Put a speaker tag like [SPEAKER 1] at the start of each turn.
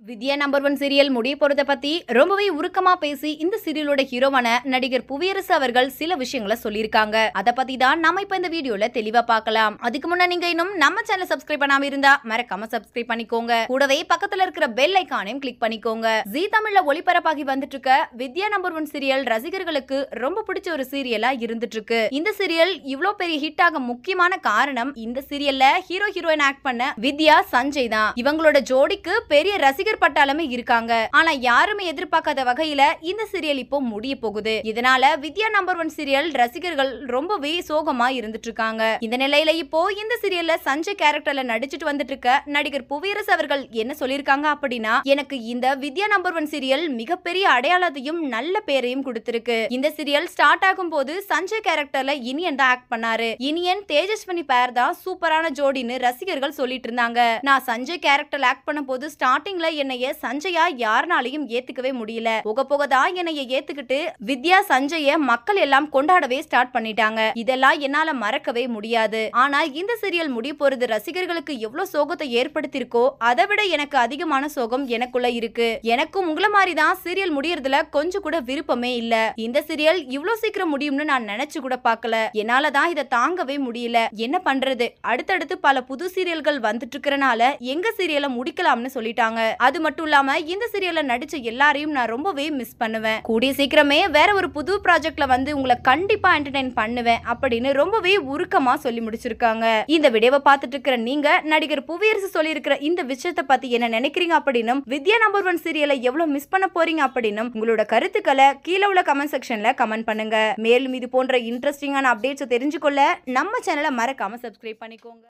[SPEAKER 1] வித்யா number 1 serial முடிய போறத பத்தி ரொம்பவே உருக்கமா பேசி இந்த சீரியலோட ஹீரோவான நடிகர் புவியரசு அவர்கள் சில விஷயங்களை சொல்லியிருக்காங்க. அத பத்தி தான் நாம இப்ப இந்த வீடியோல தெளிவா பார்க்கலாம். அதுக்கு முன்ன நீங்க இன்னும் நம்ம சேனலை சப்ஸ்கிரைப் பண்ணாம இருந்தா மறக்காம சப்ஸ்கிரைப் பண்ணிக்கோங்க. கூடவே பக்கத்துல இருக்கிற பெல் ஐகானையும் கிளிக் பண்ணிக்கோங்க. ஜீ தமிழ்ல ஒளிபரப்பாகி வந்துட்டு இருக்க வித்யா நம்பர் 1 சீரியல் ரசிகர்களுக்கு ரொம்ப பிடிச்ச ஒரு சீரியலா இருந்துட்டு இருக்கு. இந்த சீரியல் இவ்ளோ பெரிய ஹிட் ஆக முக்கியமான காரணம் இந்த சீரியல்ல ஹீரோயின் ஆக்ட் பண்ண வித்யா சஞ்சய் தான். இவங்களோட ஜோடிக்கு பெரிய ரசிகர் பட்டாளமே இருக்காங்க. ஆனா யாருமே எதிர்பார்க்காத வகையில இந்த சீரியல் இப்போ முடிய போகுது. இதனால வித்யா நம்பர் 1 சீரியல் ரசிகர்கள் ரொம்பவே சோகமா இருந்துட்டு இருக்காங்க. இந்த நிலையில இப்போ இந்த சீரியல்ல சஞ்சய் கேரக்டர்ல நடிச்சிட்டு வந்துட்டு இருக்க நடிகர் புவியரசு அவர்கள் என்ன சொல்லிருக்காங்க அப்படின்னா, எனக்கு இந்த வித்யா நம்பர் 1 சீரியல் மிகப்பெரிய அடையாளத்தையும் நல்ல பேரையும் கொடுத்திருக்கு. இந்த சீரியல் ஸ்டார்ட் ஆகும் போது சஞ்சய் கேரக்டர்ல இனியன் தான் ஆக்ட் பண்ணாரு. இனியன் தேஜஸ்வினி பேர் தான் சூப்பரான ஜோடின்னு ரசிகர்கள் சொல்லிட்டு இருந்தாங்க. நான் சஞ்சய் கேரக்டர் ஆக்ட் பண்ணும் போது ஸ்டார்டிங்ல என்னைய சஞ்சயா யாருனாலையும் ஏத்துக்கவே முடியல. போக போக தான் என்னைய ஏத்துக்கிட்டு வித்யா சஞ்சய மக்கள் எல்லாம் கொண்டாடவே ஸ்டார்ட் பண்ணிட்டாங்க. இதெல்லாம் என்னால மறக்கவே முடியாது. ஆனா இந்த சீரியல் முடிய போறது ரசிகர்களுக்கு எவ்வளவு சோகத்தை ஏற்படுத்தியிருக்கோ அதை விட எனக்கு அதிகமான சோகம் எனக்குள்ள இருக்கு. எனக்கும் உங்களை மாதிரி தான் சீரியல் முடியறதுல கொஞ்சம் கூட விருப்பமே இல்ல. இந்த சீரியல் இவ்வளவு சீக்கிரம் முடியும்னு நான் நினைச்சு கூட பார்க்கல. என்னால தான் இதை தாங்கவே முடியல. என்ன பண்றது, அடுத்தடுத்து பல புது சீரியல்கள் வந்துட்டு இருக்கறனால எங்க சீரியலை முடிக்கலாம்னு சொல்லிட்டாங்க. அது மட்டும் இல்லாம இந்த சீரியல்ல நடிச்ச எல்லாரையும் நான் ரொம்பவே மிஸ் பண்ணுவேன். கூடிய சீக்கிரமே வேற ஒரு புது ப்ராஜெக்ட்ல வந்து உங்களை கண்டிப்பா என்டர்டெயின் பண்ணுவேன் அப்படின்னு ரொம்பவே உருக்கமா சொல்லி முடிச்சிருக்காங்க. இந்த வீடியோவை பார்த்துட்டு இருக்கிற நீங்க நடிகர் புவியரசு சொல்லி இருக்கிற இந்த விஷயத்தை பத்தி என்ன நினைக்கிறீங்க அப்படின்னு, வித்யா நம்பர் 1 சீரியலை எவ்வளவு மிஸ் பண்ண போறீங்க அப்படின்னு உங்களோட கருத்துக்களை கீழே உள்ள கமெண்ட் செக்ஷன்ல கமெண்ட் பண்ணுங்க. மேலும் இது போன்ற இன்ட்ரெஸ்டிங்கான அப்டேட்ஸ் தெரிஞ்சுக்கொள்ள நம்ம சேனலை மறக்காம சப்ஸ்கிரைப் பண்ணிக்கோங்க.